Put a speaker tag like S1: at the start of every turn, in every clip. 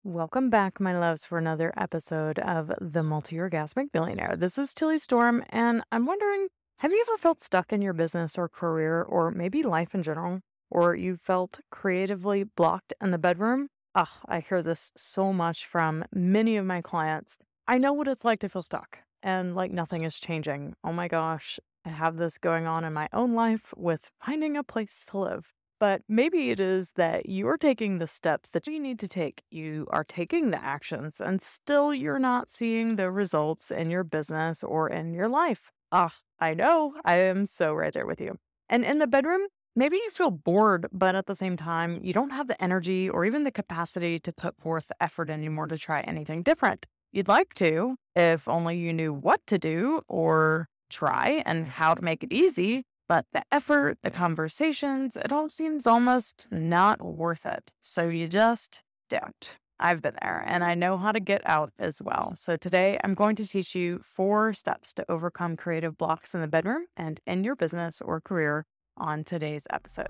S1: Welcome back, my loves, for another episode of The Multi-Orgasmic Billionaire. This is Tilly Storm, and I'm wondering, have you ever felt stuck in your business or career, or maybe life in general, or you felt creatively blocked in the bedroom? I hear this so much from many of my clients. I know what it's like to feel stuck and like nothing is changing. Oh my gosh, I have this going on in my own life with finding a place to live. But maybe it is that you're taking the steps that you need to take. You are taking the actions, and still you're not seeing the results in your business or in your life. I know. I am so right there with you. And in the bedroom, maybe you feel bored, but at the same time, you don't have the energy or even the capacity to put forth the effort anymore to try anything different. You'd like to, if only you knew what to do or try and how to make it easy. But the effort, the conversations, it all seems almost not worth it. So you just don't. I've been there and I know how to get out as well. So today I'm going to teach you 4 steps to overcome creative blocks in the bedroom and in your business or career on today's episode.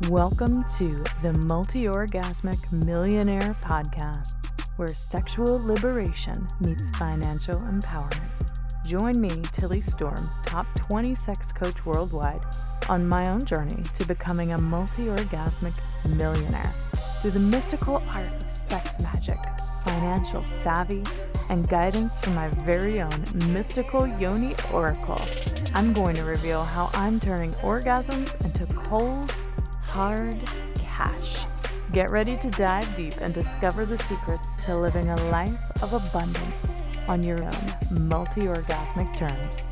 S1: Welcome to the Multi-Orgasmic Millionaire Podcast, where sexual liberation meets financial empowerment. Join me, Tilly Storm, top 20 sex coach worldwide, on my own journey to becoming a multi-orgasmic millionaire through the mystical art of sex magic, financial savvy, and guidance from my very own mystical Yoni Oracle. I'm going to reveal how I'm turning orgasms into cold, hard cash. Get ready to dive deep and discover the secrets to living a life of abundance on your own multi-orgasmic terms.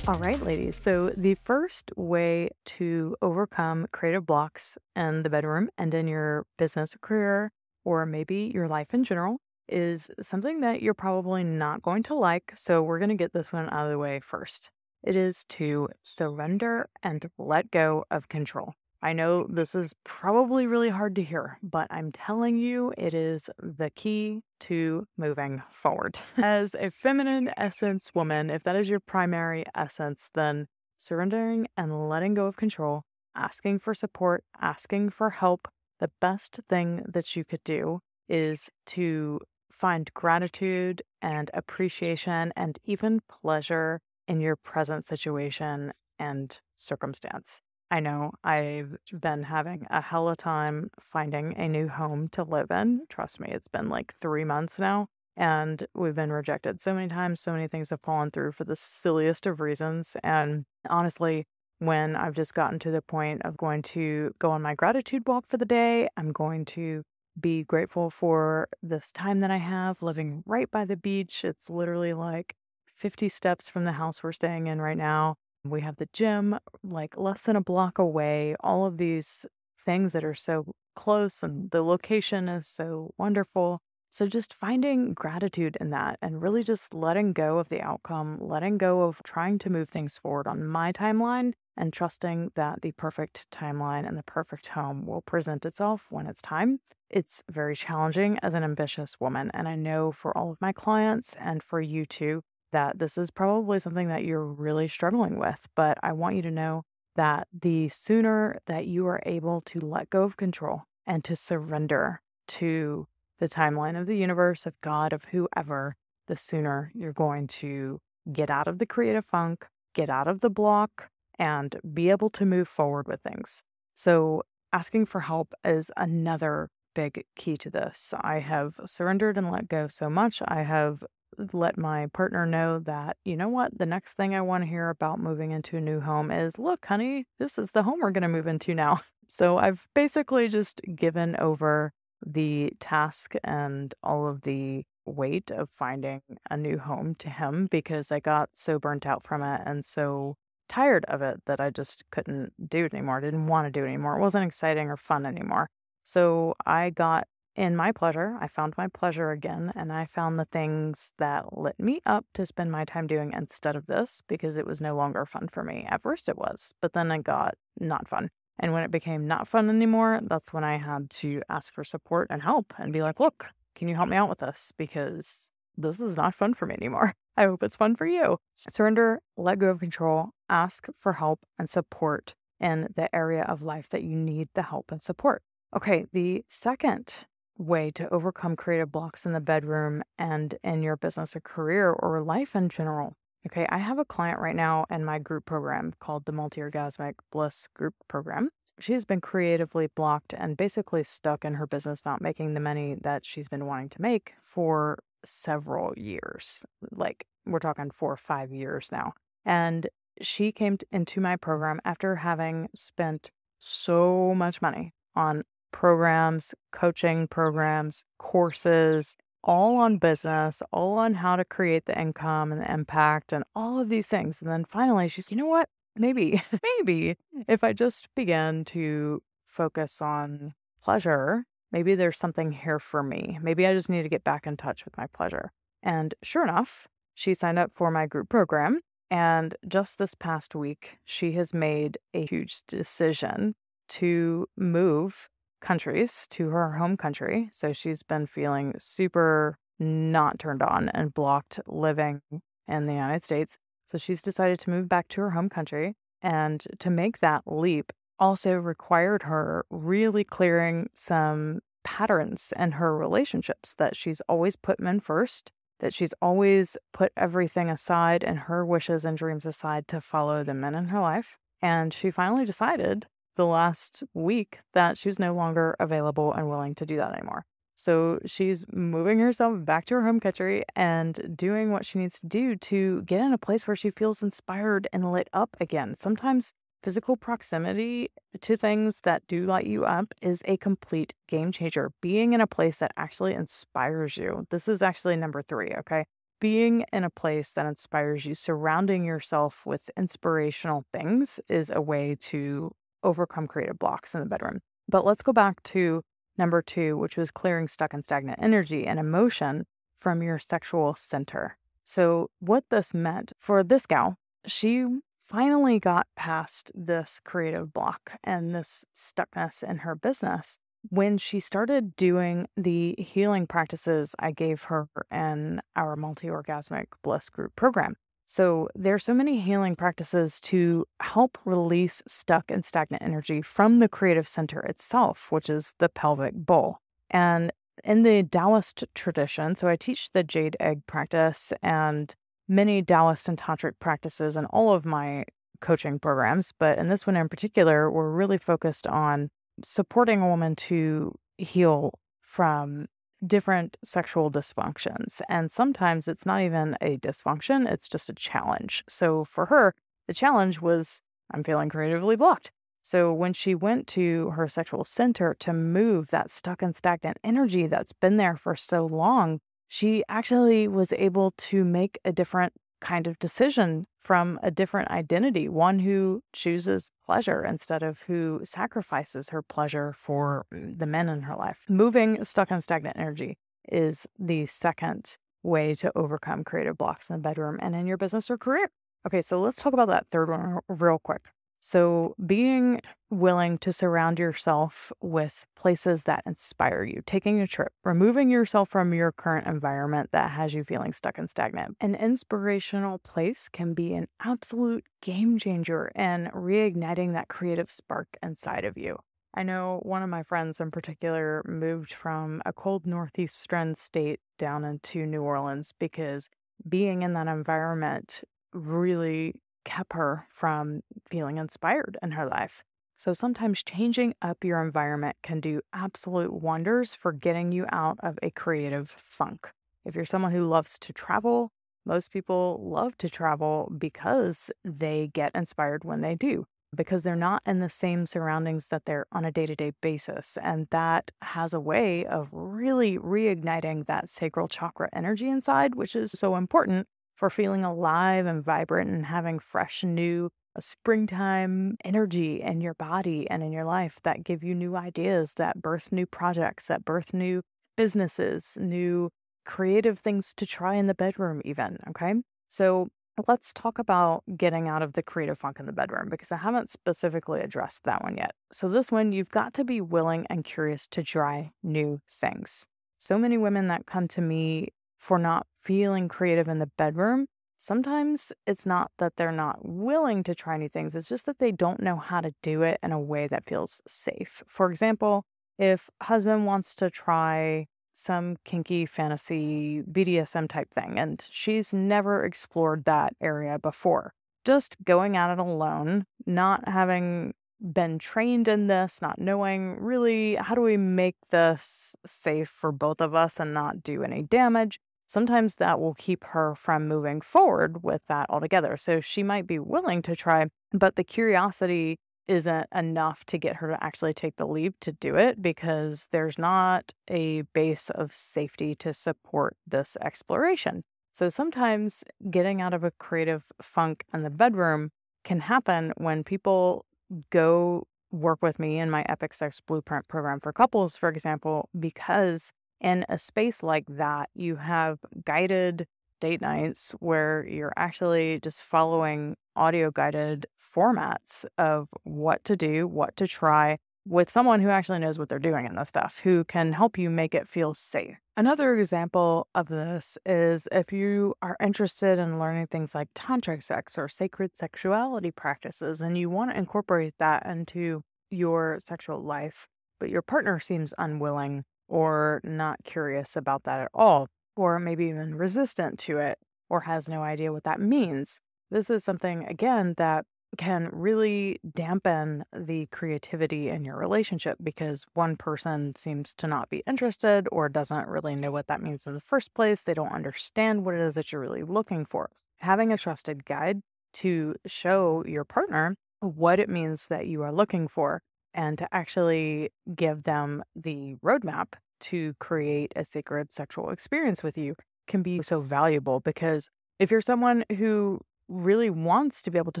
S1: All right, ladies. So the first way to overcome creative blocks in the bedroom and in your business or career, or maybe your life in general, is something that you're probably not going to like. So we're going to get this one out of the way first. It is to surrender and let go of control. I know this is probably really hard to hear, but I'm telling you, it is the key to moving forward. As a feminine essence woman, if that is your primary essence, then surrendering and letting go of control, asking for support, asking for help, the best thing that you could do is to find gratitude and appreciation and even pleasure in your present situation and circumstance. I know I've been having a hell of a time finding a new home to live in. Trust me, it's been like 3 months now, and we've been rejected so many times. So many things have fallen through for the silliest of reasons. And honestly, when I've just gotten to the point of going to go on my gratitude walk for the day, I'm going to be grateful for this time that I have living right by the beach. It's literally like 50 steps from the house we're staying in right now. We have the gym like less than a block away, all of these things that are so close, and the location is so wonderful. So just finding gratitude in that and really just letting go of the outcome, letting go of trying to move things forward on my timeline and trusting that the perfect timeline and the perfect home will present itself when it's time. It's very challenging as an ambitious woman. And I know for all of my clients and for you too, that this is probably something that you're really struggling with. But I want you to know that the sooner that you are able to let go of control and to surrender to the timeline of the universe, of God, of whoever, the sooner you're going to get out of the creative funk, get out of the block, and be able to move forward with things. So asking for help is another big key to this. I have surrendered and let go so much. I have let my partner know that, you know what, the next thing I want to hear about moving into a new home is, look, honey, this is the home we're going to move into now. So I've basically just given over the task and all of the weight of finding a new home to him because I got so burnt out from it and so tired of it that I just couldn't do it anymore. I didn't want to do it anymore. It wasn't exciting or fun anymore. So I got in my pleasure. I found my pleasure again, and I found the things that lit me up to spend my time doing instead of this because it was no longer fun for me. At first it was, but then it got not fun. And when it became not fun anymore, that's when I had to ask for support and help and be like, look, can you help me out with this? Because this is not fun for me anymore. I hope it's fun for you. Surrender, let go of control, ask for help and support in the area of life that you need the help and support. Okay, the second way to overcome creative blocks in the bedroom and in your business or career or life in general. Okay, I have a client right now in my group program called the Multi Orgasmic Bliss Group Program. She has been creatively blocked and basically stuck in her business, not making the money that she's been wanting to make for several years. Like we're talking 4 or 5 years now. And she came into my program after having spent so much money on programs, coaching programs, courses, all on business, all on how to create the income and the impact and all of these things. And then finally, she's, you know what? Maybe, maybe if I just begin to focus on pleasure, maybe there's something here for me. Maybe I just need to get back in touch with my pleasure. And sure enough, she signed up for my group program. And just this past week, she has made a huge decision to move countries to her home country. So she's been feeling super not turned on and blocked living in the United States. So she's decided to move back to her home country. And to make that leap also required her really clearing some patterns in her relationships that she's always put men first, that she's always put everything aside and her wishes and dreams aside to follow the men in her life. And she finally decided the last week that she was no longer available and willing to do that anymore. So she's moving herself back to her home country and doing what she needs to do to get in a place where she feels inspired and lit up again. Sometimes physical proximity to things that do light you up is a complete game changer. Being in a place that actually inspires you. This is actually number 3, okay? Being in a place that inspires you, surrounding yourself with inspirational things is a way to overcome creative blocks in the bedroom. But let's go back to number 2, which was clearing stuck and stagnant energy and emotion from your sexual center. So what this meant for this gal, she finally got past this creative block and this stuckness in her business when she started doing the healing practices I gave her in our multi-orgasmic bliss group program. So there's so many healing practices to help release stuck and stagnant energy from the creative center itself, which is the pelvic bowl. And in the Taoist tradition, so I teach the jade egg practice and many Taoist and tantric practices in all of my coaching programs, but in this one in particular, we're really focused on supporting a woman to heal from different sexual dysfunctions. And sometimes it's not even a dysfunction, it's just a challenge. So for her, the challenge was, I'm feeling creatively blocked. So when she went to her sexual center to move that stuck and stagnant energy that's been there for so long, she actually was able to make a different kind of decision from a different identity, one who chooses pleasure instead of who sacrifices her pleasure for the men in her life. Moving stuck and stagnant energy is the second way to overcome creative blocks in the bedroom and in your business or career. Okay, so let's talk about that third one real quick. So being willing to surround yourself with places that inspire you, taking a trip, removing yourself from your current environment that has you feeling stuck and stagnant. An inspirational place can be an absolute game changer in reigniting that creative spark inside of you. I know one of my friends in particular moved from a cold northeastern state down into New Orleans because being in that environment really kept her from feeling inspired in her life. So sometimes changing up your environment can do absolute wonders for getting you out of a creative funk. If you're someone who loves to travel, most people love to travel because they get inspired when they do, because they're not in the same surroundings that they're on a day-to-day basis. And that has a way of really reigniting that sacral chakra energy inside, which is so important for feeling alive and vibrant and having fresh, new, springtime energy in your body and in your life that give you new ideas, that birth new projects, that birth new businesses, new creative things to try in the bedroom even, okay? So let's talk about getting out of the creative funk in the bedroom because I haven't specifically addressed that one yet. So this one, you've got to be willing and curious to try new things. So many women that come to me for not feeling creative in the bedroom sometimes it's not that they're not willing to try new things, it's just that they don't know how to do it in a way that feels safe. For example, if husband wants to try some kinky fantasy BDSM type thing and she's never explored that area before, just going at it alone, not having been trained in this, not knowing really how do we make this safe for both of us and not do any damage. Sometimes that will keep her from moving forward with that altogether. So she might be willing to try, but the curiosity isn't enough to get her to actually take the leap to do it because there's not a base of safety to support this exploration. So sometimes getting out of a creative funk in the bedroom can happen when people go work with me in my Epic Sex Blueprint program for couples, for example, because in a space like that, you have guided date nights where you're actually just following audio guided formats of what to do, what to try with someone who actually knows what they're doing in this stuff, who can help you make it feel safe. Another example of this is if you are interested in learning things like tantric sex or sacred sexuality practices, and you want to incorporate that into your sexual life, but your partner seems unwilling or not curious about that at all, or maybe even resistant to it, or has no idea what that means. This is something, again, that can really dampen the creativity in your relationship because one person seems to not be interested or doesn't really know what that means in the first place. They don't understand what it is that you're really looking for. Having a trusted guide to show your partner what it means that you are looking for and to actually give them the roadmap to create a sacred sexual experience with you can be so valuable because if you're someone who really wants to be able to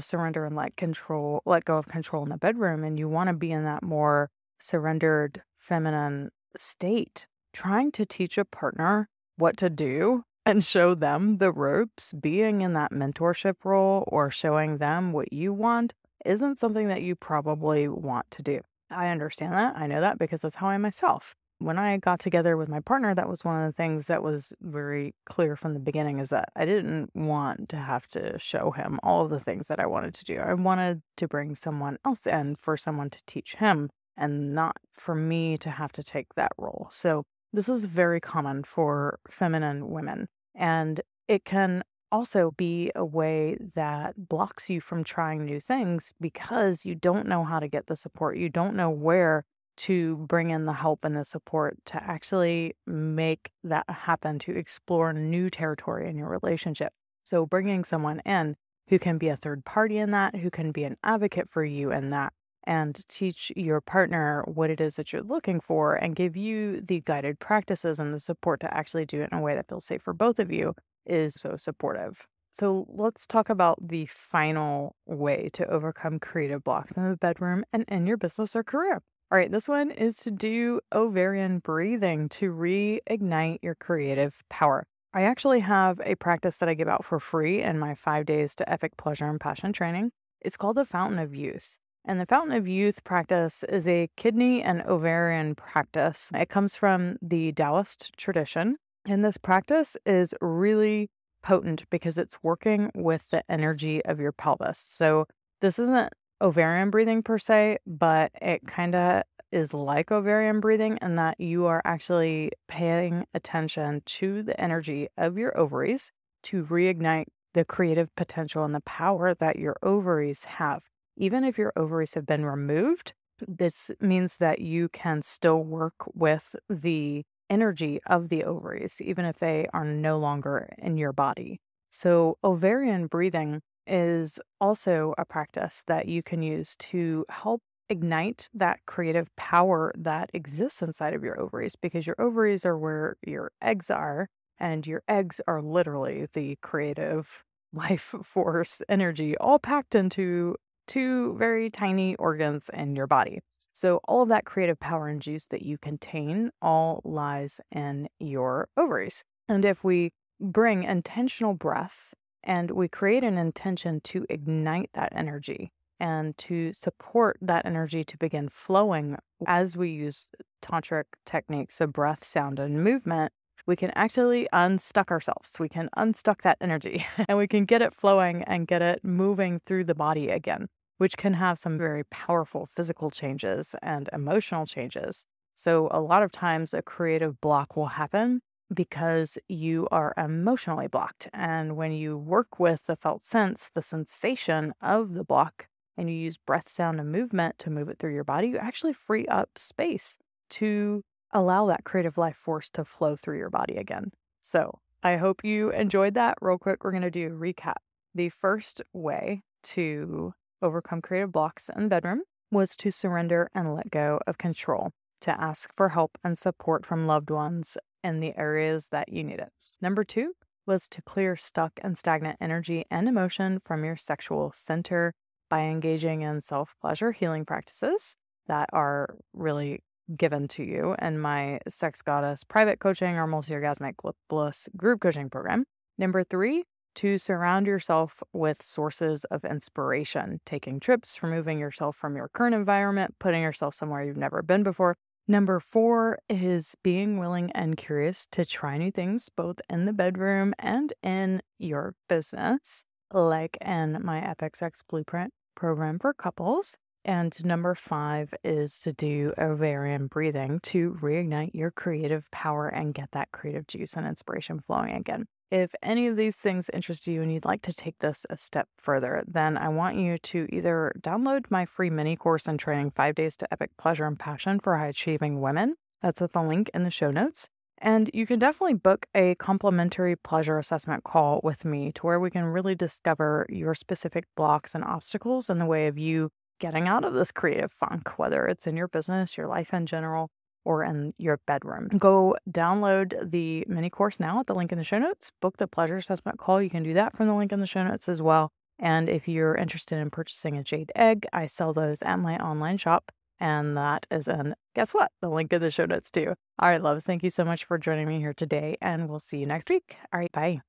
S1: surrender and let go of control in the bedroom, and you want to be in that more surrendered feminine state, trying to teach a partner what to do and show them the ropes, being in that mentorship role or showing them what you want isn't something that you probably want to do. I understand that. I know that because that's how I myself. When I got together with my partner, that was one of the things that was very clear from the beginning is that I didn't want to have to show him all of the things that I wanted to do. I wanted to bring someone else in for someone to teach him and not for me to have to take that role. So this is very common for feminine women. And it can also be a way that blocks you from trying new things because you don't know how to get the support. You don't know where to bring in the help and the support to actually make that happen, to explore new territory in your relationship. So bringing someone in who can be a third party in that, who can be an advocate for you in that, and teach your partner what it is that you're looking for and give you the guided practices and the support to actually do it in a way that feels safe for both of you is so supportive. So let's talk about the final way to overcome creative blocks in the bedroom and in your business or career. All right, this one is to do ovarian breathing to reignite your creative power. I actually have a practice that I give out for free in my 5 days to epic pleasure and passion training. It's called the Fountain of Youth. And the Fountain of Youth practice is a kidney and ovarian practice. It comes from the Taoist tradition. And this practice is really potent because it's working with the energy of your pelvis. So this isn't ovarian breathing per se, but it kind of is like ovarian breathing in that you are actually paying attention to the energy of your ovaries to reignite the creative potential and the power that your ovaries have. Even if your ovaries have been removed, this means that you can still work with the energy of the ovaries, even if they are no longer in your body. So ovarian breathing is also a practice that you can use to help ignite that creative power that exists inside of your ovaries because your ovaries are where your eggs are, and your eggs are literally the creative life force energy all packed into two very tiny organs in your body. So all of that creative power and juice that you contain all lies in your ovaries. And if we bring intentional breath and we create an intention to ignite that energy and to support that energy to begin flowing as we use tantric techniques of breath, sound, and movement, we can actually unstuck ourselves. We can unstuck that energy and we can get it flowing and get it moving through the body again, which can have some very powerful physical changes and emotional changes. So, a lot of times a creative block will happen because you are emotionally blocked. And when you work with the felt sense, the sensation of the block, and you use breath, sound, and movement to move it through your body, you actually free up space to allow that creative life force to flow through your body again. So I hope you enjoyed that. Real quick, we're going to do a recap. The first way to overcome creative blocks in the bedroom was to surrender and let go of control, to ask for help and support from loved ones in the areas that you need it. Number two was to clear stuck and stagnant energy and emotion from your sexual center by engaging in self-pleasure healing practices that are really given to you in my Sex Goddess private coaching or multi-orgasmic bliss group coaching program. Number three, to surround yourself with sources of inspiration, taking trips, removing yourself from your current environment, putting yourself somewhere you've never been before. Number four is being willing and curious to try new things, both in the bedroom and in your business, like in my Epic Sex Blueprint program for couples. And number five is to do ovarian breathing to reignite your creative power and get that creative juice and inspiration flowing again. If any of these things interest you and you'd like to take this a step further, then I want you to either download my free mini course and training 5 days to epic pleasure and passion for high achieving women. That's at the link in the show notes. And you can definitely book a complimentary pleasure assessment call with me to where we can really discover your specific blocks and obstacles in the way of you getting out of this creative funk, whether it's in your business, your life in general, or in your bedroom. Go download the mini course now at the link in the show notes. Book the pleasure assessment call. You can do that from the link in the show notes as well. And if you're interested in purchasing a jade egg, I sell those at my online shop. And that is in, guess what? The link in the show notes too. All right, loves, thank you so much for joining me here today. And we'll see you next week. All right, bye.